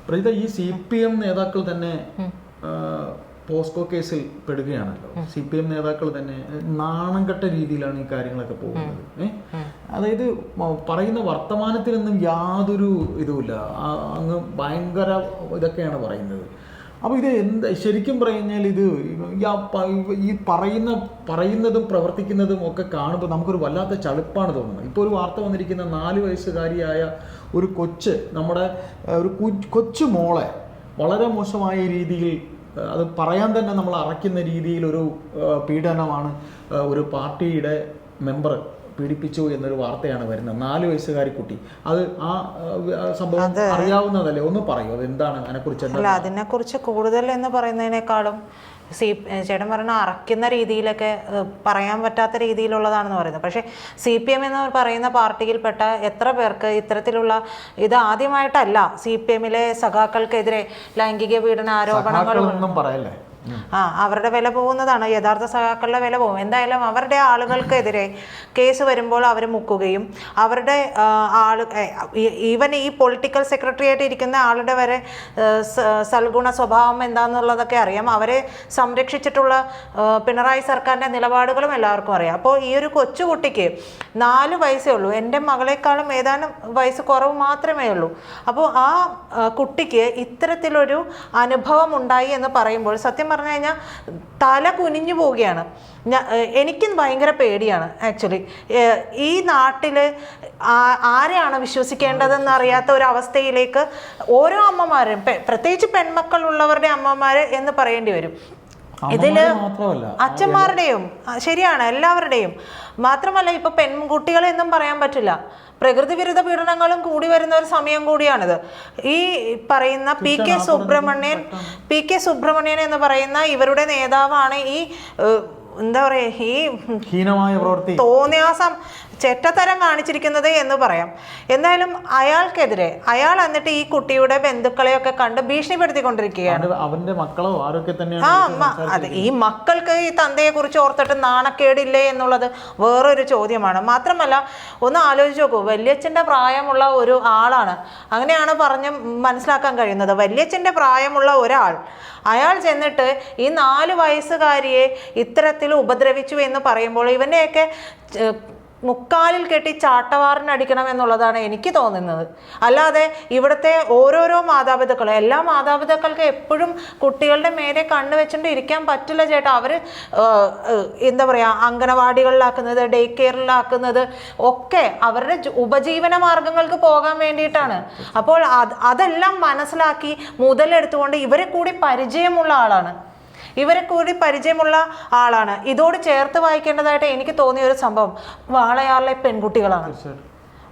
പ്രജിത, ഈ CPM നേതാക്കൾ തന്നെ പോസ്കോ കേസിൽ പെടുകയാണല്ലോ. CPM നേതാക്കൾ തന്നെ നാണം കെട്ട രീതിയിലാണ് ഈ കാര്യങ്ങളൊക്കെ പോകുന്നത്. അതായത് പറയുന്ന വർത്തമാനത്തിനൊന്നും യാതൊരു ഇതുമില്ല, അങ്ങ് ഭയങ്കര ഇതൊക്കെയാണ് പറയുന്നത്. അപ്പോൾ ഇത് എന്താ ശരിക്കും പറഞ്ഞാൽ ഇത് ഈ പറയുന്നതും പ്രവർത്തിക്കുന്നതും ഒക്കെ കാണുമ്പോൾ നമുക്കൊരു വല്ലാത്ത ചളുപ്പാണ് തോന്നുന്നത്. ഇപ്പോൾ ഒരു വാർത്ത വന്നിരിക്കുന്ന 4 വയസ്സുകാരിയായ ഒരു കൊച്ച്, നമ്മുടെ ഒരു കൊച്ചു മോളെ വളരെ മോശമായ രീതിയിൽ, അത് പറയാൻ തന്നെ നമ്മൾ അറയ്ക്കുന്ന രീതിയിലൊരു പീഡനമാണ് ഒരു പാർട്ടിയുടെ മെമ്പർ പീഡിപ്പിച്ചു എന്നൊരു വാർത്തയാണ് വരുന്നത്. 4 വയസ്സുകാരി കുട്ടി. അത് ആ സംഭവം അറിയാവുന്നതല്ലേ? ഒന്ന് പറയൂ, അത് എന്താണ് അതിനെക്കുറിച്ച്? അല്ല, അതിനെക്കുറിച്ച് കൂടുതൽ എന്ന് പറയുന്നതിനേക്കാളും ചേട്ടൻ പറഞ്ഞ അറയ്ക്കുന്ന രീതിയിലൊക്കെ പറയാൻ പറ്റാത്ത രീതിയിലുള്ളതാണെന്ന് പറയുന്നത്. പക്ഷേ CPM എന്ന് പറയുന്ന പാർട്ടിയിൽപ്പെട്ട എത്ര പേർക്ക് ഇത്തരത്തിലുള്ള ഇത് ആദ്യമായിട്ടല്ല CPM-ലെ സഖാക്കൾക്കെതിരെ ലൈംഗിക പീഡന ആരോപണങ്ങളൊന്നും പറയല്ലേ. അവരുടെ വില പോകുന്നതാണ്, യഥാർത്ഥ സഖാക്കളുടെ വില പോകും. എന്തായാലും അവരുടെ ആളുകൾക്കെതിരെ കേസ് വരുമ്പോൾ അവർ മുക്കുകയും അവരുടെ ഈവൻ ഈ പൊളിറ്റിക്കൽ സെക്രട്ടറി ആയിട്ട് ഇരിക്കുന്ന ആളുടെ വരെ സൽഗുണ സ്വഭാവം എന്താണെന്നുള്ളതൊക്കെ അറിയാം. അവരെ സംരക്ഷിച്ചിട്ടുള്ള പിണറായി സർക്കാരിൻ്റെ നിലപാടുകളും എല്ലാവർക്കും അറിയാം. അപ്പോൾ ഈ ഒരു കൊച്ചുകുട്ടിക്ക് 4 വയസ്സേ ഉള്ളൂ, എൻ്റെ മകളെക്കാളും ഏതാനും വയസ്സ് കുറവ് മാത്രമേ ഉള്ളൂ. അപ്പോൾ ആ കുട്ടിക്ക് ഇത്തരത്തിലൊരു അനുഭവം ഉണ്ടായി എന്ന് പറയുമ്പോൾ സത്യം പറഞ്ഞു കഴിഞ്ഞാൽ തല കുനിഞ്ഞു പോവുകയാണ്. എനിക്കും ഭയങ്കര പേടിയാണ് ആക്ച്വലി. ഈ നാട്ടിൽ ആരെയാണ് വിശ്വസിക്കേണ്ടതെന്ന് അറിയാത്ത ഒരു അവസ്ഥയിലേക്ക് ഓരോ അമ്മമാരും, പ്രത്യേകിച്ച് പെൺമക്കൾ ഉള്ളവരുടെ അമ്മമാർ എന്ന് പറയേണ്ടി വരും. ഇതില് അച്ഛന്മാരുടെയും ശരിയാണ്, എല്ലാവരുടെയും മാത്രമല്ല. ഇപ്പൊ പെൺകുട്ടികളെന്നും പറയാൻ പറ്റില്ല. പ്രകൃതി വിരുദ്ധ പീഡനങ്ങളും കൂടി വരുന്ന ഒരു സമയം കൂടിയാണിത്. ഈ പറയുന്ന പി കെ സുബ്രഹ്മണ്യൻ എന്ന് പറയുന്ന ഇവരുടെ നേതാവാണ് ഈ എന്താ പറയാ ഈ ഹീനമായ പ്രവൃത്തി, തോന്നിയാസം, ചെറ്റത്തരം കാണിച്ചിരിക്കുന്നത് എന്ന് പറയാം. എന്തായാലും അയാൾക്കെതിരെ അയാൾ എന്നിട്ട് ഈ കുട്ടിയുടെ ബന്ധുക്കളെയൊക്കെ കണ്ട് ഭീഷണിപ്പെടുത്തിക്കൊണ്ടിരിക്കുകയാണ്. അവന്റെ മക്കളോ ആരൊക്കെ അതെ, ഈ മക്കൾക്ക് ഈ തന്തയെ കുറിച്ച് ഓർത്തിട്ട് നാണക്കേടില്ലേ എന്നുള്ളത് വേറൊരു ചോദ്യമാണ്. മാത്രമല്ല, ഒന്ന് ആലോചിച്ച് നോക്കൂ, വല്യച്ഛൻ്റെ പ്രായമുള്ള ഒരു ആളാണ്, അങ്ങനെയാണ് പറഞ്ഞ് മനസ്സിലാക്കാൻ കഴിയുന്നത്. വല്യച്ഛൻ്റെ പ്രായമുള്ള ഒരാൾ, അയാൾ ചെന്നിട്ട് ഈ 4 വയസ്സുകാരിയെ ഇത്തരത്തിൽ ഉപദ്രവിച്ചു എന്ന് പറയുമ്പോൾ ഇവനെയൊക്കെ മുക്കാലിൽ കെട്ടി ചാട്ടവാറിനടിക്കണം എന്നുള്ളതാണ് എനിക്ക് തോന്നുന്നത്. അല്ലാതെ ഇവിടുത്തെ ഓരോരോ മാതാപിതാക്കളും, എല്ലാ മാതാപിതാക്കൾക്ക് എപ്പോഴും കുട്ടികളുടെ മേലെ കണ്ണുവെച്ചുകൊണ്ട് ഇരിക്കാൻ പറ്റില്ല ചേട്ടാ. അവർ എന്താ പറയുക, അംഗനവാടികളിലാക്കുന്നത്, ഡേ കെയറിലാക്കുന്നത് ഒക്കെ അവരുടെ ഉപജീവന മാർഗങ്ങൾക്ക് പോകാൻ വേണ്ടിയിട്ടാണ്. അപ്പോൾ അതെല്ലാം മനസ്സിലാക്കി മുതലെടുത്തുകൊണ്ട് ഇവരെ കൂടി പരിചയമുള്ള ആളാണ്. ഇതോട് ചേർത്ത് വായിക്കേണ്ടതായിട്ട് എനിക്ക് തോന്നിയ ഒരു സംഭവം വാളയാറിലെ പെൺകുട്ടികളാണ്.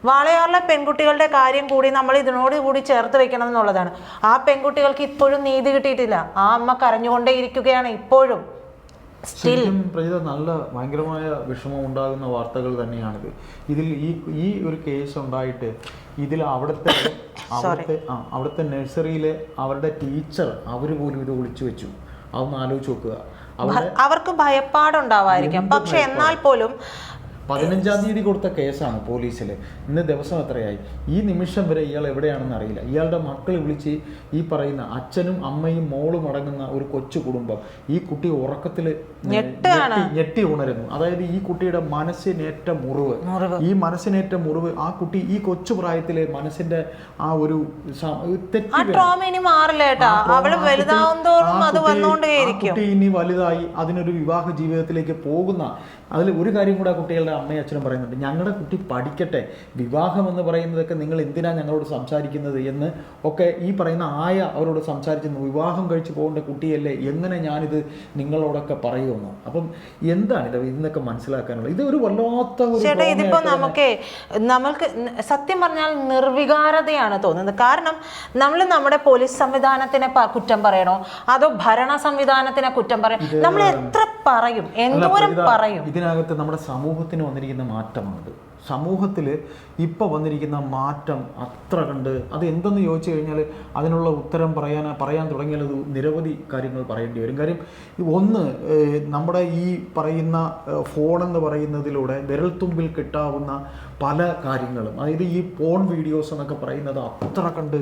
വാളയാറിലെ പെൺകുട്ടികളുടെ കാര്യം കൂടി നമ്മൾ ഇതിനോട് കൂടി ചേർത്ത് വെക്കണം എന്നുള്ളതാണ്. ആ പെൺകുട്ടികൾക്ക് ഇപ്പോഴും നീതി കിട്ടിയിട്ടില്ല. ആ അമ്മ കരഞ്ഞുകൊണ്ടേ ഇരിക്കുകയാണ് ഇപ്പോഴും. പ്രജിത, നല്ല ഭയങ്കരമായ വിഷമം ഉണ്ടാകുന്ന വാർത്തകൾ തന്നെയാണിത്. ഇതിൽ ഈ ഒരു കേസ് ഉണ്ടായിട്ട് ഇതിൽ അവിടുത്തെ നഴ്സറിയിലെ അവരുടെ ടീച്ചർ അവർ പോലും ഇത് ഒളിച്ചു വെച്ചു. അതൊന്ന് ആലോചിച്ച് നോക്കുക. അവർക്ക് ഭയപ്പാടുണ്ടാവായിരിക്കാം, പക്ഷെ എന്നാൽ പോലും 15-ാം തീയതി കൊടുത്ത കേസാണ് പോലീസിൽ. ഇന്ന് ദിവസം എത്രയായി? ഈ നിമിഷം വരെ ഇയാൾ എവിടെയാണെന്ന് അറിയില്ല. ഇയാളുടെ മക്കൾ വിളിച്ച് ഈ പറയുന്ന അച്ഛനും അമ്മയും മോളും അടങ്ങുന്ന ഒരു കൊച്ചു കുടുംബം, ഈ കുട്ടി ഉറക്കത്തിൽ ഞെട്ടി ഉണരുന്നു. അതായത് ഈ കുട്ടിയുടെ മനസ്സിനേറ്റ മുറിവ്, ആ കുട്ടി ഈ കൊച്ചു പ്രായത്തിലെ മനസ്സിന്റെ ആ ഒരു കുട്ടി ഇനി വലുതായി അതിനൊരു വിവാഹ ജീവിതത്തിലേക്ക് പോകുന്ന, അതിൽ ഒരു കാര്യം കൂടെ കുട്ടികളുടെ അമ്മയും അച്ഛനും പറയുന്നുണ്ട്, ഞങ്ങളുടെ കുട്ടി പഠിക്കട്ടെ, വിവാഹം എന്ന് പറയുന്നതൊക്കെ നിങ്ങൾ എന്തിനാ ഞങ്ങളോട് സംസാരിക്കുന്നത് എന്ന് ഒക്കെ ഈ പറയുന്ന ആയ അവരോട് സംസാരിച്ചിരുന്നു. വിവാഹം കഴിച്ച് പോകേണ്ട കുട്ടിയല്ലേ, എങ്ങനെ ഞാനിത് നിങ്ങളോടൊക്കെ പറയുമെന്ന്. അപ്പം എന്താണ് ഇതൊക്കെ മനസ്സിലാക്കാനുള്ളത്? ഇത് ഒരു വല്ലാത്ത ചേട്ടാ, ഇതിപ്പോ നമ്മൾക്ക് സത്യം പറഞ്ഞാൽ നിർവികാരതയാണ് തോന്നുന്നത്. കാരണം നമ്മൾ നമ്മുടെ പോലീസ് സംവിധാനത്തിനെ കുറ്റം പറയണോ അതോ ഭരണ സംവിധാനത്തിനെ കുറ്റം പറയണോ? നമ്മൾ എത്ര പറയും, എന്തോരം പറയും? ഇതിനകത്ത് നമ്മുടെ സമൂഹത്തിന് വന്നിരിക്കുന്ന മാറ്റമാണിത്. സമൂഹത്തിൽ ഇപ്പോൾ വന്നിരിക്കുന്ന മാറ്റം അത്ര കണ്ട് അത് എന്തെന്ന് ചോദിച്ചു കഴിഞ്ഞാൽ അതിനുള്ള ഉത്തരം പറയാൻ തുടങ്ങിയാൽ അത് നിരവധി കാര്യങ്ങൾ പറയേണ്ടി വരും. കാര്യം ഒന്ന്, നമ്മുടെ ഈ പറയുന്ന ഫോണെന്ന് പറയുന്നതിലൂടെ വിരൽത്തുമ്പിൽ കിട്ടാവുന്ന പല കാര്യങ്ങളും, അതായത് ഈ പോൺ വീഡിയോസ് എന്നൊക്കെ പറയുന്നത് അത്ര കണ്ട്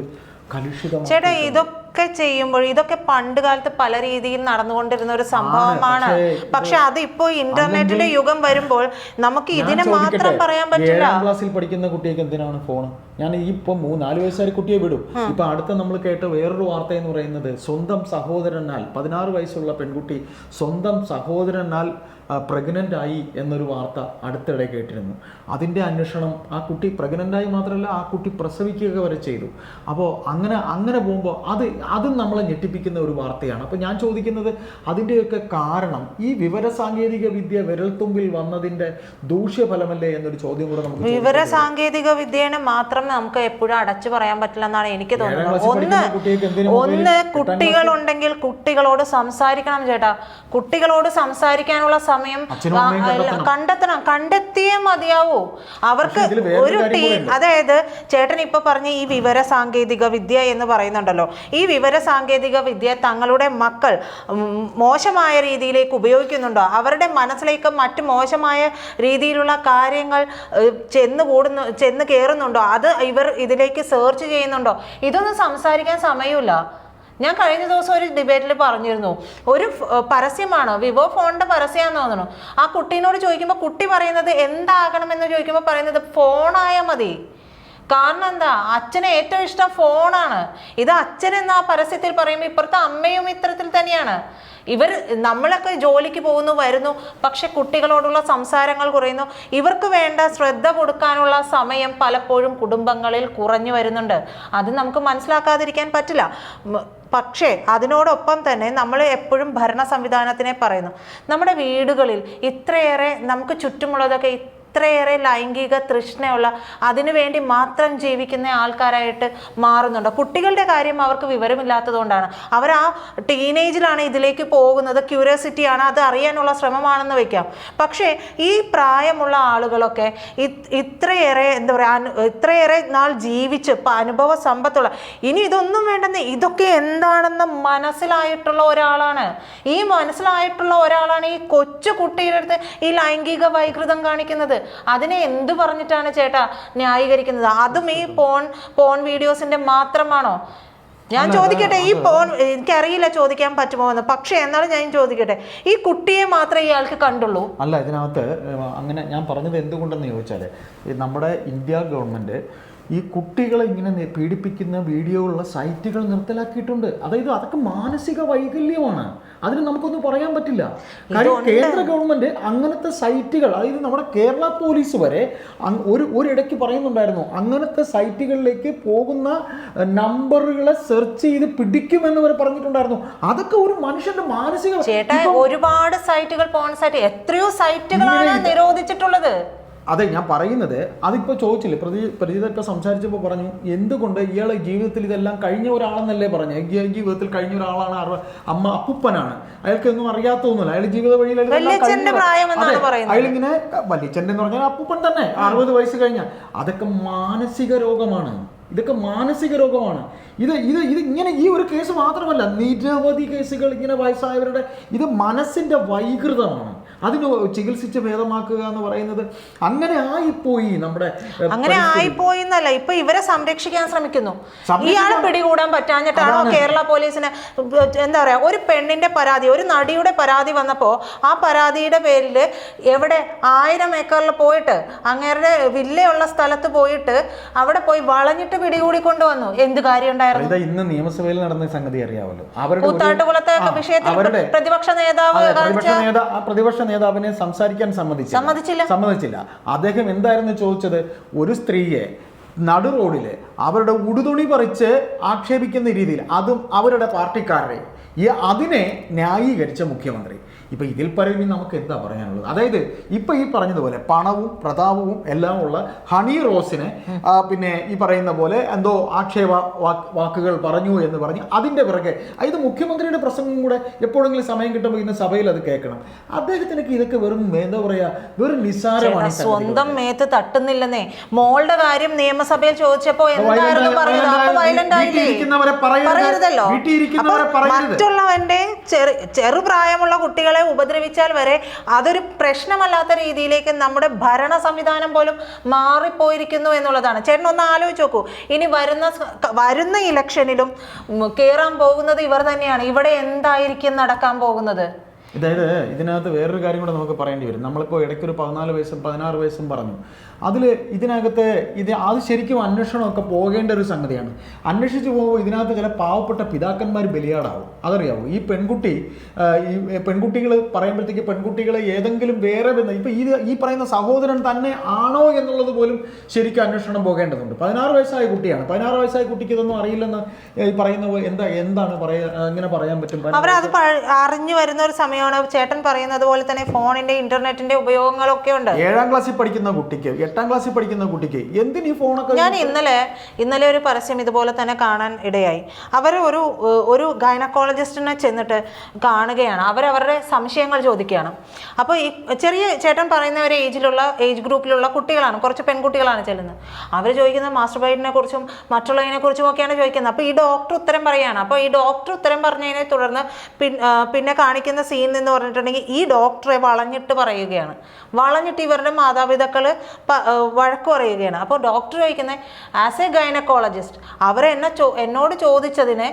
കലുഷിതമാണ്. ചേട്ടാ ഇതൊക്കെ ചെയ്യുമ്പോൾ ഇതൊക്കെ പണ്ട് കാലത്ത് പല രീതിയിൽ നടന്നുകൊണ്ടിരുന്ന ഒരു സംഭവമാണ്. പക്ഷെ അത് ഇപ്പോൾ ഇന്റർനെറ്റിന്റെ യുഗം വരുമ്പോൾ നമുക്ക് ഇതിനെ മാത്രം പറയാൻ പറ്റില്ല. 7ാം ക്ലാസ്സിൽ പഠിക്കുന്ന കുട്ടിക്ക് എന്തിനാണ് ഫോൺ? ഞാൻ ഈ ഇപ്പൊ 4 വയസ്സുകാരി കുട്ടിയെ വിടും. ഇപ്പൊ അടുത്ത നമ്മൾ കേട്ട വേറൊരു വാർത്ത എന്ന് പറയുന്നത് സ്വന്തം സഹോദരനാൽ 16 വയസ്സുള്ള പെൺകുട്ടി സ്വന്തം സഹോദരനാൽ പ്രഗ്നന്റ് ആയി എന്നൊരു വാർത്ത അടുത്തിടെ കേട്ടിരുന്നു. അതിൻ്റെ അന്വേഷണം, ആ കുട്ടി പ്രഗ്നന്റ് ആയി മാത്രമല്ല ആ കുട്ടി പ്രസവിക്കുക വരെ ചെയ്തു. അപ്പോൾ അങ്ങനെ പോകുമ്പോൾ അതും നമ്മളെ ഞെട്ടിപ്പിക്കുന്ന ഒരു വാർത്തയാണ്. അപ്പോൾ ഞാൻ ചോദിക്കുന്നത് അതിൻ്റെയൊക്കെ കാരണം ഈ വിവരസാങ്കേതിക വിദ്യ വിരൽത്തുമ്പിൽ വന്നതിൻ്റെ ദൂഷ്യഫലമല്ലേ എന്നൊരു ചോദ്യം കൂടെ നമുക്ക്. വിവരസാങ്കേതിക വിദ്യനെ മാത്രം നമുക്ക് എപ്പോഴും അടച്ചു പറയാൻ പറ്റില്ല എന്നാണ് എനിക്ക് തോന്നുന്നത്. ഒന്ന് കുട്ടികളുണ്ടെങ്കിൽ കുട്ടികളോട് സംസാരിക്കണം ചേട്ടാ. കുട്ടികളോട് സംസാരിക്കാനുള്ള സമയം കണ്ടെത്തണം. കണ്ടെത്തിയേ മതിയാവൂ. അവർക്ക് ഒരു അതായത് ചേട്ടൻ ഇപ്പൊ പറഞ്ഞ ഈ വിവര സാങ്കേതിക വിദ്യ എന്ന് പറയുന്നുണ്ടല്ലോ, ഈ വിവര സാങ്കേതിക വിദ്യ തങ്ങളുടെ മക്കൾ മോശമായ രീതിയിലേക്ക് ഉപയോഗിക്കുന്നുണ്ടോ, അവരുടെ മനസ്സിലേക്ക് മറ്റു മോശമായ രീതിയിലുള്ള കാര്യങ്ങൾ ചെന്ന് കയറുന്നുണ്ടോ, അത് ഇവർ ഇതിലേക്ക് സെർച്ച് ചെയ്യുന്നുണ്ടോ, ഇതൊന്നും സംസാരിക്കാൻ സമയമില്ല. ഞാൻ കഴിഞ്ഞ ദിവസം ഒരു ഡിബേറ്റിൽ പറഞ്ഞിരുന്നു, ഒരു പരസ്യമാണ്, വിവോ ഫോണിന്റെ പരസ്യമാണെന്ന് തോന്നുന്നു. ആ കുട്ടീനോട് ചോദിക്കുമ്പോൾ കുട്ടി പറയുന്നത് എന്താകണമെന്ന് ചോദിക്കുമ്പോൾ പറയുന്നത് ഫോണായാൽ മതി. കാരണം എന്താ, അച്ഛന് ഏറ്റവും ഇഷ്ടം ഫോണാണ്. ഇത് അച്ഛൻ എന്ന ആ പരസ്യത്തിൽ പറയുമ്പോൾ ഇപ്പുറത്തെ അമ്മയും ഇത്തരത്തിൽ തന്നെയാണ്. നമ്മളൊക്കെ ജോലിക്ക് പോകുന്നു വരുന്നു, പക്ഷെ കുട്ടികളോടുള്ള സംസാരങ്ങൾ കുറയുന്നു. ഇവർക്ക് വേണ്ട ശ്രദ്ധ കൊടുക്കാനുള്ള സമയം പലപ്പോഴും കുടുംബങ്ങളിൽ കുറഞ്ഞു വരുന്നുണ്ട്. അത് നമുക്ക് മനസ്സിലാക്കാതിരിക്കാൻ പറ്റില്ല. പക്ഷേ അതിനോടൊപ്പം തന്നെ നമ്മൾ എപ്പോഴും ഭരണ സംവിധാനത്തിനെ പറയുന്നു. നമ്മുടെ വീടുകളിൽ ഇത്രയേറെ നമുക്ക് ചുറ്റുമുള്ളതൊക്കെ ഇത്രയേറെ ലൈംഗിക തൃഷ്ണയുള്ള അതിനുവേണ്ടി മാത്രം ജീവിക്കുന്ന ആൾക്കാരായിട്ട് മാറുന്നുണ്ട്. കുട്ടികളുടെ കാര്യം അവർക്ക് വിവരമില്ലാത്തതുകൊണ്ടാണ്. അവർ ആ ടീനേജിലാണ് ഇതിലേക്ക് പോകുന്നത്. ക്യൂരിയോസിറ്റിയാണ്, അത് അറിയാനുള്ള ശ്രമമാണെന്ന് വെക്കാം. പക്ഷേ ഈ പ്രായമുള്ള ആളുകളൊക്കെ ഇത്രയേറെ എന്താ പറയുക, ഇത്രയേറെ നാൾ ജീവിച്ച് അനുഭവ സമ്പത്തുള്ള, ഇനി ഇതൊന്നും വേണ്ടെന്ന്, ഇതൊക്കെ എന്താണെന്ന് മനസ്സിലായിട്ടുള്ള ഒരാളാണ്. ഈ മനസ്സിലായിട്ടുള്ള ഒരാളാണ് ഈ കൊച്ചു കുട്ടിയുടെ അടുത്ത് ഈ ലൈംഗിക വൈകൃതം കാണിക്കുന്നത്. അതിനെ എന്ത് പറഞ്ഞിട്ടാണ് ചേട്ടാ ന്യായീകരിക്കുന്നത്? അതും ഈ പോൺ വീഡിയോസിന്റെ മാത്രമാണോ? ഞാൻ ചോദിക്കട്ടെ, ഈ എനിക്കറിയില്ല ചോദിക്കാൻ പറ്റുമോ എന്ന്, പക്ഷെ എന്നാലും ഞാൻ ചോദിക്കട്ടെ, ഈ കുട്ടിയെ മാത്രമേ ഇയാൾക്ക് കണ്ടുള്ളൂ? അല്ല, ഇതിനകത്ത് അങ്ങനെ ഞാൻ പറഞ്ഞത് എന്തുകൊണ്ടെന്ന് ചോദിച്ചാൽ, നമ്മുടെ ഇന്ത്യ ഗവൺമെന്റ് ഈ കുട്ടികളെ ഇങ്ങനെ പീഡിപ്പിക്കുന്ന വീഡിയോകളുള്ള സൈറ്റുകൾ നിർത്തലാക്കിയിട്ടുണ്ട്. അതായത് അതൊക്കെ മാനസിക വൈകല്യമാണ്, അതിന് നമുക്കൊന്നും പറയാൻ പറ്റില്ല. കാര്യം കേന്ദ്ര ഗവൺമെന്റ് അങ്ങനത്തെ സൈറ്റുകൾ, അതായത് നമ്മുടെ കേരള പോലീസ് വരെ ഒരിടയ്ക്ക് പറയുന്നുണ്ടായിരുന്നു, അങ്ങനത്തെ സൈറ്റുകളിലേക്ക് പോകുന്ന നമ്പറുകളെ സെർച്ച് ചെയ്ത് പിടിക്കുമെന്ന് വരെ പറഞ്ഞിട്ടുണ്ടായിരുന്നു. അതൊക്കെ ഒരു മനുഷ്യന്റെ മാനസിക. ചേട്ടാ, ഒരുപാട് സൈറ്റുകൾ, പോൺ സൈറ്റ്, എത്രയോ സൈറ്റുകളാണ് നിരോധിച്ചിട്ടുള്ളത്. അതെ, ഞാൻ പറയുന്നത് അതിപ്പോൾ ചോദിച്ചില്ലേ, പ്രജിത ഇപ്പോൾ സംസാരിച്ചപ്പോൾ പറഞ്ഞു എന്തുകൊണ്ട് ഇയാളെ ജീവിതത്തിൽ ഇതെല്ലാം കഴിഞ്ഞ ഒരാളെന്നല്ലേ പറഞ്ഞു. ജീവിതത്തിൽ കഴിഞ്ഞ ഒരാളാണ്, അപ്പൂപ്പനാണ്, അയാൾക്കൊന്നും അറിയാത്തൊന്നുമില്ല, അയാൾ ജീവിത വഴിയിൽ അയാളിങ്ങനെ വലിയച്ഛൻ്റെ എന്ന് പറഞ്ഞാൽ അപ്പൂപ്പൻ തന്നെ 60 വയസ്സ് കഴിഞ്ഞാൽ. അതൊക്കെ മാനസിക രോഗമാണ്. ഇതൊക്കെ മാനസിക രോഗമാണ്. ഇത് ഇങ്ങനെ ഈ ഒരു കേസ് മാത്രമല്ല, നിരവധി കേസുകൾ ഇങ്ങനെ വയസ്സായവരുടെ, ഇത് മനസ്സിന്റെ വൈകൃതമാണ്. അതിന് ചികിത്സിച്ച് ഭേദമാക്കുക എന്ന് പറയുന്നത് അങ്ങനെ ആയിപ്പോയി. അങ്ങനെ ആയിപ്പോയി എന്നല്ല, ഇപ്പൊ ഇവരെ സംരക്ഷിക്കാൻ ശ്രമിക്കുന്നു. ഇയാളെ പിടികൂടാൻ പറ്റാഞ്ഞിട്ടാണോ കേരള പോലീസിന് എന്താ പറയാ, ഒരു പെണ്ണിന്റെ പരാതി, ഒരു നടിയുടെ പരാതി വന്നപ്പോ ആ പരാതിയുടെ പേരിൽ എവിടെ 1000 ഏക്കറിൽ പോയിട്ട് അങ്ങേരുടെ വില്ലയുള്ള സ്ഥലത്ത് പോയിട്ട് അവിടെ പോയി വളഞ്ഞിട്ട് പിടികൂടിക്കൊണ്ട് വന്നു. എന്ത് കാര്യം ഉണ്ടായിരുന്നു? ഇന്ന് നിയമസഭയിൽ നടന്ന സംഗതി അറിയാമല്ലോ. കൂത്താട്ടുകുളത്തെ വിഷയത്തിൽ പ്രതിപക്ഷ നേതാവിനെ സംസാരിക്കാൻ സമ്മതിച്ചില്ല. അദ്ദേഹം എന്തായിരുന്നു ചോദിച്ചത്? ഒരു സ്ത്രീയെ നടു റോഡില് അവരുടെ ഉടുതുണി പറിച്ച് ആക്ഷേപിക്കുന്ന രീതിയിൽ, അതും അവരുടെ പാർട്ടിക്കാരെ, അതിനെ ന്യായീകരിച്ച മുഖ്യമന്ത്രി. ഇപ്പം ഇതിൽ പറയുമ്പോൾ നമുക്ക് എന്താ പറയാനുള്ളത്? അതായത് ഇപ്പം ഈ പറഞ്ഞതുപോലെ പണവും പ്രതാപവും എല്ലാം ഉള്ള ഹണി റോസിനെ പിന്നെ ഈ പറയുന്ന പോലെ എന്തോ ആക്ഷേപ വാക്കുകൾ പറഞ്ഞു എന്ന് പറഞ്ഞ് അതിൻ്റെ പിറകെ, ഇത് മുഖ്യമന്ത്രിയുടെ പ്രസംഗം കൂടെ എപ്പോഴെങ്കിലും സമയം കിട്ടുമ്പോൾ ഇന്ന് സഭയിൽ അത് കേൾക്കണം. അദ്ദേഹത്തിനൊക്കെ ഇതൊക്കെ വെറും എന്താ പറയാ, വെറും നിസ്സാരമാണ്. സ്വന്തം മേത്ത് തട്ടുന്നില്ലെന്നേ. മോളുടെ കാര്യം നിയമസഭയിൽ ചോദിച്ചപ്പോ മറ്റുള്ളവന്റെ ചെറുപ്രായമുള്ള കുട്ടികളെ കുട്ടികളെ ഉപദ്രവിച്ചാൽ വരെ അതൊരു പ്രശ്നമല്ലാത്ത രീതിയിലേക്ക് നമ്മുടെ ഭരണ സംവിധാനം പോലും മാറിപ്പോയിരിക്കുന്നു എന്നുള്ളതാണ്. ചേട്ടൻ ഒന്ന് ആലോചിച്ച് നോക്കൂ. ഇനി വരുന്ന ഇലക്ഷനിലും കയറാൻ പോകുന്നത് ഇവർ തന്നെയാണ്. ഇവിടെ എന്തായിരിക്കും നടക്കാൻ പോകുന്നത്? അതായത് ഇതിനകത്ത് വേറൊരു കാര്യം കൂടെ നമുക്ക് പറയേണ്ടി വരും. നമ്മളിപ്പോൾ ഇടയ്ക്കൊരു 14 വയസ്സും 16 വയസ്സും പറഞ്ഞു. ഇതിനകത്ത് അത് ശരിക്കും അന്വേഷണമൊക്കെ പോകേണ്ട ഒരു സംഗതിയാണ്. അന്വേഷിച്ച് പോകുമ്പോൾ ഇതിനകത്ത് ചില പാവപ്പെട്ട പിതാക്കന്മാർ ബലിയാടാവും. അതറിയാവോ? ഈ പെൺകുട്ടികൾ പറയുമ്പോഴത്തേക്ക് പെൺകുട്ടികളെ ഏതെങ്കിലും വേറെ ഇപ്പം ഈ പറയുന്ന സഹോദരൻ തന്നെ ആണോ എന്നുള്ളത് പോലും ശരിക്കും അന്വേഷണം പോകേണ്ടതുണ്ട്. 16 വയസ്സായ കുട്ടിയാണ്. 16 വയസ്സായ കുട്ടിക്ക് ഇതൊന്നും അറിയില്ലെന്ന് ഈ പറയുന്ന എന്താണ് എങ്ങനെ പറയാൻ പറ്റും? അവരത് അറിഞ്ഞു വരുന്ന ഒരു സമയമാണ്. ചേട്ടൻ പറയുന്നത് പോലെ തന്നെ ഫോണിന്റെ ഇന്റർനെറ്റിന്റെ ഉപയോഗങ്ങളൊക്കെ ഉണ്ട്. 7ാം ക്ലാസ്സിൽ പഠിക്കുന്ന കുട്ടിക്ക് 8ാം ക്ലാസ്സിൽ പഠിക്കുന്ന കുട്ടിക്ക് എന്തിന് ഈ ഫോണൊക്കെ? ഞാൻ ഇന്നലെ ഒരു പരസ്യം ഇതുപോലെ തന്നെ കാണാൻ ഇടയായി. അവർ ഒരു ഗൈനക്കോളജിസ്റ്റിനെ ചെന്നിട്ട് കാണുകയാണ്. അവരവരുടെ സംശയങ്ങൾ ചോദിക്കുകയാണ്. അപ്പോൾ ഈ ചെറിയ ചേട്ടൻ പറയുന്ന ഒരു ഏജ് ഗ്രൂപ്പിലുള്ള കുട്ടികളാണ്, കുറച്ച് പെൺകുട്ടികളാണ് ചെല്ലുന്നത്. അവർ ചോദിക്കുന്നത് മാസ്റ്റർബൈറ്റിനെ കുറിച്ചും മറ്റുള്ളതിനെ കുറിച്ചും ഒക്കെയാണ് ചോദിക്കുന്നത്. അപ്പോൾ ഈ ഡോക്ടർ ഉത്തരം പറയുകയാണ്. അപ്പോൾ ഈ ഡോക്ടർ ഉത്തരം പറഞ്ഞതിനെ തുടർന്ന് പിന്നെ കാണിക്കുന്ന സീൻ എന്ന് പറഞ്ഞിട്ടുണ്ടെങ്കിൽ ഈ ഡോക്ടറെ വളഞ്ഞിട്ട് പറയുകയാണ്. വളഞ്ഞിട്ട് ഇവരുടെ മാതാപിതാക്കൾ വഴക്ക് പറയുകയാണ്. അപ്പോൾ ഡോക്ടർ ചോദിക്കുന്നത്, ആസ് എ ഗൈനക്കോളജിസ്റ്റ് എന്നോട് ചോദിച്ചതിന്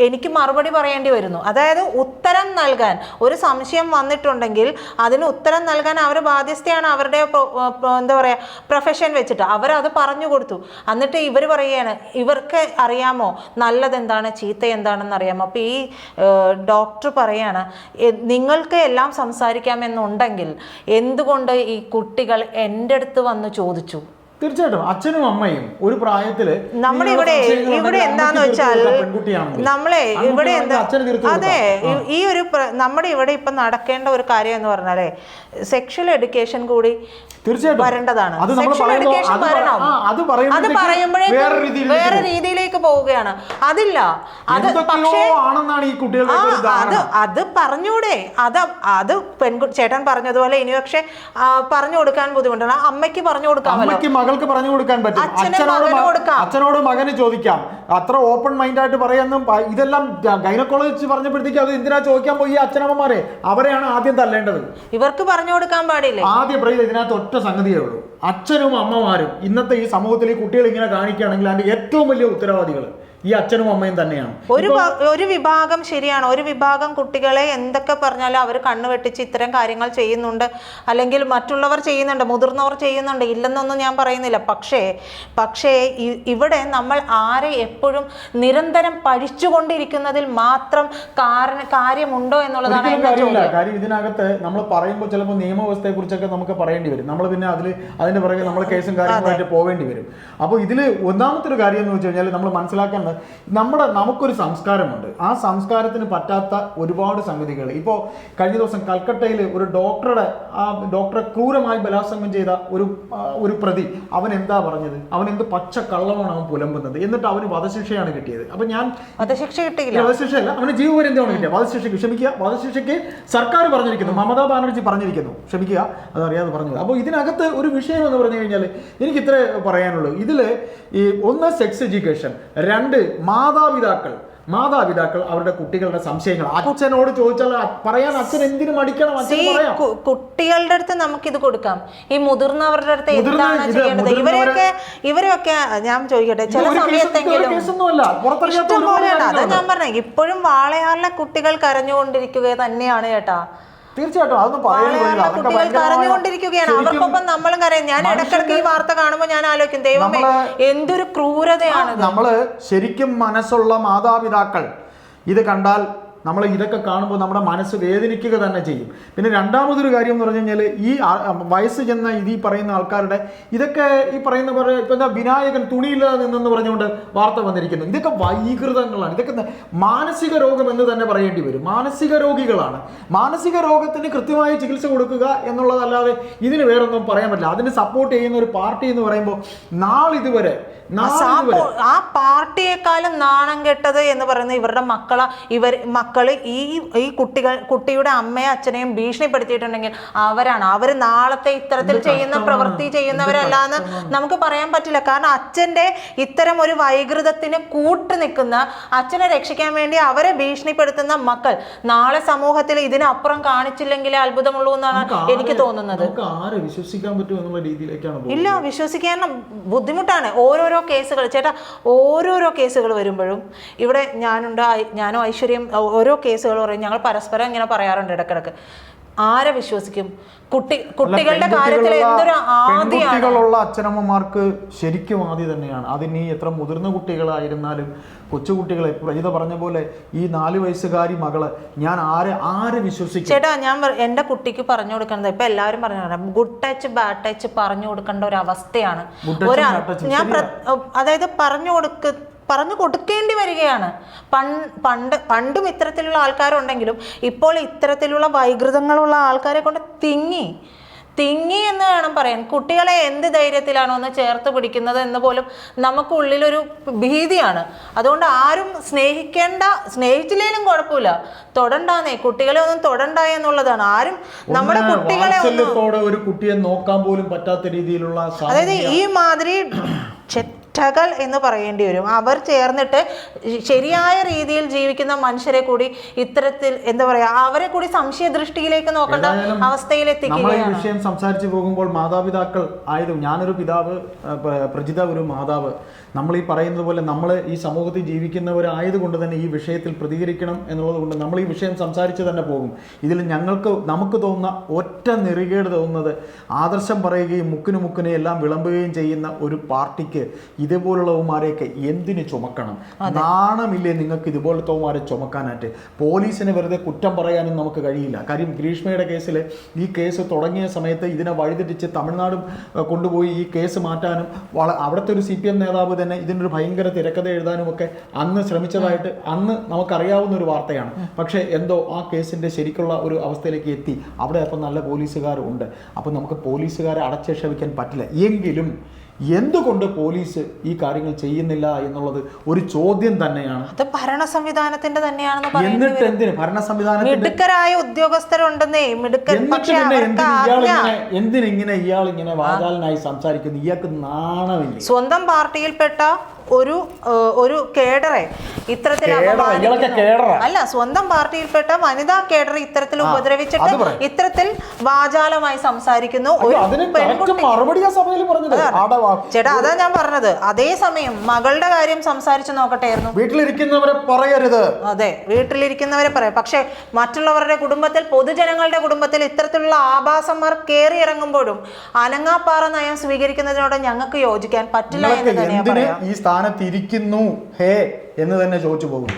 എനിക്ക് മറുപടി പറയേണ്ടി വരുന്നു. അതായത് ഉത്തരം നൽകാൻ, ഒരു സംശയം വന്നിട്ടുണ്ടെങ്കിൽ അതിന് ഉത്തരം നൽകാൻ അവർ ബാധ്യസ്ഥയാണ്. അവരുടെ എന്താ പറയുക, പ്രൊഫഷൻ വെച്ചിട്ട് അവരത് പറഞ്ഞു കൊടുത്തു. എന്നിട്ട് ഇവർ പറയുകയാണ്, ഇവർക്ക് അറിയാമോ നല്ലതെന്താണ് ചീത്ത എന്താണെന്ന് അറിയാമോ? അപ്പോൾ ഈ ഡോക്ടർ പറയാണ്, നിങ്ങൾക്ക് എല്ലാം സംസാരിക്കാമെന്നുണ്ടെങ്കിൽ എന്തുകൊണ്ട് ഈ കുട്ടികൾ എൻ്റെ അടുത്ത് വന്ന് ചോദിച്ചു? തീർച്ചയായിട്ടും അച്ഛനും അമ്മയും ഒരു പ്രായത്തില് നമ്മുടെ ഇവിടെ എന്താന്ന് വെച്ചാൽ അതെ, ഈ ഒരു നമ്മുടെ ഇവിടെ ഇപ്പൊ നടക്കേണ്ട ഒരു കാര്യം എന്ന് പറഞ്ഞാലേ സെക്ഷൽ എഡ്യൂക്കേഷൻ കൂടി തീർച്ചയായിട്ടും വരേണ്ടതാണ്. സെക്ഷൽ എഡ്യൂക്കേഷൻ വരണം. അത് പറയുമ്പോഴേക്കും വേറെ രീതിയിലേക്ക് പോവുകയാണ്. അതില്ല, അത് പക്ഷേ അത് പറഞ്ഞൂടെ? അത് ചേട്ടൻ പറഞ്ഞതുപോലെ ഇനി പക്ഷെ പറഞ്ഞു കൊടുക്കാൻ ബുദ്ധിമുട്ടാണ്. അമ്മയ്ക്ക് പറഞ്ഞു കൊടുക്കാമല്ലോ, മകൾക്ക് പറഞ്ഞു കൊടുക്കാൻ പറ്റും. അച്ഛനോട് മകന് ചോദിക്കാം. അത്ര ഓപ്പൺ മൈൻഡ് ആയിട്ട് പറയാന്നും. ഇതെല്ലാം ഗൈനക്കോളജിസ്റ്റ് പറഞ്ഞപ്പോഴത്തേക്ക് അത് എന്തിനാ ചോദിക്കാൻ പോയി? അച്ഛനമ്മമാരെ അവരെയാണ് ആദ്യം തല്ലേണ്ടത്. ഇവർക്ക് പറഞ്ഞു കൊടുക്കാൻ പാടില്ലേ? ആദ്യം പറയുന്നത് ഇതിനകത്ത് ഒറ്റ സംഗതിയേ ഉള്ളൂ. അച്ഛനും അമ്മമാരും ഇന്നത്തെ ഈ സമൂഹത്തിൽ ഈ കുട്ടികൾ ഇങ്ങനെ കാണിക്കുകയാണെങ്കിൽ അതിന്റെ ഏറ്റവും വലിയ ഉത്തരവാദികൾ ഈ അച്ഛനും അമ്മയും തന്നെയാണ്. ഒരു വിഭാഗം ശരിയാണ്. ഒരു വിഭാഗം കുട്ടികളെ എന്തൊക്കെ പറഞ്ഞാലും അവർ കണ്ണുവെട്ടിച്ച് ഇത്തരം കാര്യങ്ങൾ ചെയ്യുന്നുണ്ട്, അല്ലെങ്കിൽ മറ്റുള്ളവർ ചെയ്യുന്നുണ്ട്, മുതിർന്നവർ ചെയ്യുന്നുണ്ട്, ഇല്ലെന്നൊന്നും ഞാൻ പറയുന്നില്ല. പക്ഷേ ഇവിടെ നമ്മൾ ആരെ എപ്പോഴും നിരന്തരം പഴിച്ചുകൊണ്ടിരിക്കുന്നതിൽ മാത്രം കാര്യമുണ്ടോ എന്നുള്ളതാണ് കാര്യം. ഇതിനകത്ത് നമ്മൾ പറയുമ്പോൾ ചിലപ്പോൾ നിയമവ്യവസ്ഥയെ കുറിച്ചൊക്കെ നമുക്ക് പറയേണ്ടി വരും. നമ്മൾ പിന്നെ അതിന്റെ പുറകെ നമ്മൾ കേസും കാര്യങ്ങളായിട്ട് പോവേണ്ടി വരും. അപ്പോൾ ഇതിൽ ഒന്നാമത്തെ ഒരു കാര്യം എന്ന് വെച്ച് കഴിഞ്ഞാൽ നമ്മൾ മനസ്സിലാക്കേണ്ട, നമുക്കൊരു സംസ്കാരമുണ്ട്. ആ സംസ്കാരത്തിന് പറ്റാത്ത ഒരുപാട് സംഗതികൾ. ഇപ്പോൾ കഴിഞ്ഞ ദിവസം കൽക്കട്ടയിൽ ഒരു ഡോക്ടറെ ക്രൂരമായി ബലാത്സംഗം ചെയ്ത ഒരു പ്രതി, അവൻ എന്താ പറഞ്ഞത്? അവൻ എന്ത് പച്ച കള്ളമാണ് അവൻ പുലമ്പുന്നത്. എന്നിട്ട് അവന് വധശിക്ഷയാണ് കിട്ടിയത്. അപ്പൊ വധശിക്ഷയല്ല, അവന് ജീവപര്യന്തമാണ് കിട്ടിയത്. വധശിക്ഷയ്ക്ക് സർക്കാർ പറഞ്ഞിരിക്കുന്നു, മമതാ ബാനർജി പറഞ്ഞിരിക്കുന്നു. ക്ഷമിക്കുക, അതറിയാതെ പറഞ്ഞത്. അപ്പോൾ ഇതിനകത്ത് ഒരു വിഷയം എന്ന് പറഞ്ഞു കഴിഞ്ഞാൽ എനിക്ക് ഇത്ര പറയാനുള്ളൂ. ഇതിൽ ഒന്ന് സെക്സ് എഡ്യൂക്കേഷൻ, 2 മാതാപിതാക്കൾ അവരുടെ കുട്ടികളുടെ സംശയങ്ങൾ അച്ഛനോട് ചോദിച്ചാൽ പറയാൻ അച്ഛൻ എന്തിനു മടിക്കണം? കുട്ടികളുടെ അടുത്ത് നമുക്കിത് കൊടുക്കാം. ഈ മുതിർന്നവരുടെ അടുത്ത് എന്താണ് ചെയ്യേണ്ടത്? ഇവരൊക്കെ ഞാൻ ചോദിക്കട്ടെ, ചില സമയത്തെങ്കിലും അത് ഞാൻ പറഞ്ഞ ഇപ്പോഴും വാളയാറിലെ കുട്ടികൾ കരഞ്ഞുകൊണ്ടിരിക്കുക തന്നെയാണ് ചേട്ടാ. തീർച്ചയായിട്ടും അതൊന്നും കുട്ടികൾ കരഞ്ഞുകൊണ്ടിരിക്കുകയാണ്. അവർക്കൊപ്പം നമ്മളും കരയും. ഞാൻ ഇടയ്ക്കിടയ്ക്ക് ഈ വാർത്ത കാണുമ്പോൾ ഞാൻ ആലോചിക്കും, ദൈവമേ എന്തൊരു ക്രൂരതയാണ്. നമ്മള് ശരിക്കും മനസ്സുള്ള മാതാപിതാക്കൾ ഇത് കണ്ടാൽ നമ്മൾ ഇതൊക്കെ കാണുമ്പോൾ നമ്മുടെ മനസ്സ് വേദനിക്കുക തന്നെ ചെയ്യും. പിന്നെ രണ്ടാമതൊരു കാര്യം എന്ന് പറഞ്ഞു കഴിഞ്ഞാൽ ഈ വയസ്സ് ചെന്ന ഈ പറയുന്ന ആൾക്കാരുടെ ഇതൊക്കെ ഈ പറയുന്ന ഇപ്പം എന്താ വിനായകൻ തുണിയില്ലാതെ നിന്നെന്ന് പറഞ്ഞുകൊണ്ട് വാർത്ത വന്നിരിക്കുന്നു. ഇതൊക്കെ വൈകൃതങ്ങളാണ്. ഇതൊക്കെ മാനസിക രോഗം എന്ന് തന്നെ പറയേണ്ടി വരും. മാനസിക രോഗികളാണ്. മാനസിക രോഗത്തിന് കൃത്യമായ ചികിത്സ കൊടുക്കുക എന്നുള്ളതല്ലാതെ ഇതിന് വേറൊന്നും പറയാൻ പറ്റില്ല. അതിന് സപ്പോർട്ട് ചെയ്യുന്ന ഒരു പാർട്ടി എന്ന് പറയുമ്പോൾ നാളിതുവരെ ആ പാർട്ടിയെക്കാളും നാണം കെട്ടത് എന്ന് പറയുന്നത് ഇവരുടെ മക്കള് ഈ കുട്ടിയുടെ അമ്മയും അച്ഛനെയും ഭീഷണിപ്പെടുത്തിയിട്ടുണ്ടെങ്കിൽ അവർ നാളത്തെ ഇത്തരത്തിൽ ചെയ്യുന്ന പ്രവൃത്തി ചെയ്യുന്നവരല്ലാന്ന് നമുക്ക് പറയാൻ പറ്റില്ല. കാരണം അച്ഛന്റെ ഇത്തരം ഒരു വൈകൃതത്തിന് കൂട്ടു നിൽക്കുന്ന, അച്ഛനെ രക്ഷിക്കാൻ വേണ്ടി അവരെ ഭീഷണിപ്പെടുത്തുന്ന മക്കൾ നാളെ സമൂഹത്തിൽ ഇതിനപ്പുറം കാണിച്ചില്ലെങ്കിലേ അത്ഭുതമുള്ളൂ എന്നാണ് എനിക്ക് തോന്നുന്നത്. വിശ്വസിക്കാൻ പറ്റും എന്നുള്ള രീതിയിലേക്കാണ്. ഇല്ല, വിശ്വസിക്കാൻ ബുദ്ധിമുട്ടാണ്. ഓരോരോ കേസുകൾ ചേട്ടാ, ഓരോരോ കേസുകൾ വരുമ്പോഴും ഇവിടെ ഞാനും ഐശ്വര്യം ഓരോ കേസുകൾ പറയും. ഞങ്ങൾ പരസ്പരം ഇങ്ങനെ പറയാറുണ്ട് ഇടക്കിടക്ക്. ആരെ വിശ്വസിക്കും? കുട്ടികളുടെ കാര്യത്തിൽ എന്തൊരു കുട്ടികളുള്ള അച്ഛനമ്മമാർക്ക് ശരിക്കും ആദ്യം തന്നെയാണ്. അതിന് എത്ര മുതിർന്ന കുട്ടികളായിരുന്നാലും കൊച്ചുകുട്ടികളെ പ്രജിത പറഞ്ഞ പോലെ ഈ 4 വയസ്സുകാരി മകള് ഞാൻ ആരെ വിശ്വസിക്കും? ചേട്ടാ, ഞാൻ എൻ്റെ കുട്ടിക്ക് പറഞ്ഞു കൊടുക്കുന്നത് ഇപ്പൊ എല്ലാവരും പറഞ്ഞു ഗുഡ് ടച്ച് ബാഡ് ടച്ച് പറഞ്ഞു കൊടുക്കേണ്ട ഒരു അവസ്ഥയാണ്. അതായത് പറഞ്ഞു കൊടുക്കേണ്ടി വരികയാണ്. പണ്ടും ഇത്തരത്തിലുള്ള ആൾക്കാരുണ്ടെങ്കിലും ഇപ്പോൾ ഇത്തരത്തിലുള്ള വൈകൃതങ്ങളുള്ള ആൾക്കാരെ കൊണ്ട് തിങ്ങി എന്ന് വേണം പറയാൻ. കുട്ടികളെ എന്ത് ധൈര്യത്തിലാണോ ഒന്ന് ചേർത്ത് പിടിക്കുന്നത് എന്ന് പോലും നമുക്കുള്ളിലൊരു ഭീതിയാണ്. അതുകൊണ്ട് ആരും സ്നേഹിച്ചില്ലേലും കുഴപ്പമില്ല, തൊടണ്ടാന്നേ, കുട്ടികളെ ഒന്നും തൊടണ്ട എന്നുള്ളതാണ്. ആരും നമ്മുടെ കുട്ടികളെ ഒരു കുട്ടിയെ നോക്കാൻ പോലും പറ്റാത്ത രീതിയിലുള്ള, അതായത് ഈ മാതിരി കൾ എന്ന് പറയേണ്ടി വരും. അവർ ചേർന്നിട്ട് ശരിയായ രീതിയിൽ ജീവിക്കുന്ന മനുഷ്യരെ കൂടി ഇത്തരത്തിൽ എന്താ പറയാ, അവരെ കൂടി സംശയ ദൃഷ്ടിയിലേക്ക് നോക്കേണ്ട അവസ്ഥയിൽ എത്തിക്കുകയാണ്. ഈ വിഷയം സംസാരിച്ചു പോകുമ്പോൾ മാതാപിതാക്കൾ ആയതും, ഞാനൊരു പിതാവ്, പ്രജിത ഒരു മാതാവ്, നമ്മൾ ഈ പറയുന്നത് പോലെ നമ്മൾ ഈ സമൂഹത്തിൽ ജീവിക്കുന്നവരായതുകൊണ്ട് തന്നെ ഈ വിഷയത്തിൽ പ്രതികരിക്കണം എന്നുള്ളത് കൊണ്ട് നമ്മൾ ഈ വിഷയം സംസാരിച്ച് തന്നെ പോകും. ഇതിൽ നമുക്ക് തോന്നുന്ന ഒറ്റ നെറികേട് തോന്നുന്നത്, ആദർശം പറയുകയും മുക്കിനെ എല്ലാം വിളമ്പുകയും ചെയ്യുന്ന ഒരു പാർട്ടിക്ക് ഇതുപോലുള്ളവന്മാരെയൊക്കെ എന്തിന് ചുമക്കണം? നാണമില്ലേ നിങ്ങൾക്ക് ഇതുപോലത്തെവന്മാരെ ചുമക്കാനായിട്ട്? പോലീസിനെ വെറുതെ കുറ്റം പറയാനും നമുക്ക് കഴിയില്ല. കാര്യം ഗ്രീഷ്മയുടെ കേസിൽ ഈ കേസ് തുടങ്ങിയ സമയത്ത് ഇതിനെ വഴിതെറ്റിച്ച് തമിഴ്നാടും കൊണ്ടുപോയി ഈ കേസ് മാറ്റാനും അവിടുത്തെ ഒരു CPM നേതാവ് തന്നെ ഇതിനൊരു ഭയങ്കര തിരക്കഥ എഴുതാനും ഒക്കെ അന്ന് ശ്രമിച്ചതായിട്ട് അന്ന് നമുക്കറിയാവുന്ന ഒരു വാർത്തയാണ്. പക്ഷേ എന്തോ ആ കേസിൻ്റെ ശരിക്കുള്ള ഒരു അവസ്ഥയിലേക്ക് എത്തി. അവിടെ അപ്പം നല്ല പോലീസുകാരുണ്ട്. അപ്പം നമുക്ക് പോലീസുകാരെ അടച്ചേക്ഷവിക്കാൻ പറ്റില്ല. എങ്കിലും എന്തുകൊണ്ട് പോലീസ് ഈ കാര്യങ്ങൾ ചെയ്യുന്നില്ല എന്നുള്ളത് ഒരു ചോദ്യം തന്നെയാണ്. അത് ഭരണ സംവിധാനത്തിന്റെ തന്നെയാണെന്ന്. എന്നിട്ട് എന്തിന് ഭരണ സംവിധാനത്തിന്റെ മിടുക്കരായ ഉദ്യോഗസ്ഥരുണ്ടെന്നേ, എന്തിനിങ്ങനെ ഇയാളിങ്ങനെ വാചാലനായി സംസാരിക്കുന്നു? ഇയാൾക്ക് നാണമില്ല. സ്വന്തം പാർട്ടിയിൽപ്പെട്ട ഒരു കേഡറെ ഇത്തരത്തിൽ അല്ല, സ്വന്തം പാർട്ടിയിൽപ്പെട്ട വനിതാ കേഡർ ഇത്തരത്തിൽ ഉപദ്രവിച്ചിട്ട് ഇത്തരത്തിൽ വാചാലമായി സംസാരിക്കുന്നു. ചേട്ടാ, അതാ ഞാൻ പറഞ്ഞത്. അതേസമയം മകളുടെ കാര്യം സംസാരിച്ചു നോക്കട്ടെയായിരുന്നു. വീട്ടിലിരിക്കുന്നവരെ പറയരുത്. അതെ, വീട്ടിലിരിക്കുന്നവരെ പറയാം. പക്ഷെ മറ്റുള്ളവരുടെ കുടുംബത്തിൽ, പൊതുജനങ്ങളുടെ കുടുംബത്തിൽ ഇത്തരത്തിലുള്ള ആഭാസന്മാർ കയറി ഇറങ്ങുമ്പോഴും അനങ്ങാപ്പാറ നയം സ്വീകരിക്കുന്നതിനോട് ഞങ്ങൾക്ക് യോജിക്കാൻ പറ്റില്ല എന്ന് തന്നെ പറയാം. സ്ഥാനത്തിരിക്കുന്നു ഹേ എന്ന് തന്നെ ചോദിച്ചു പോകുന്നു.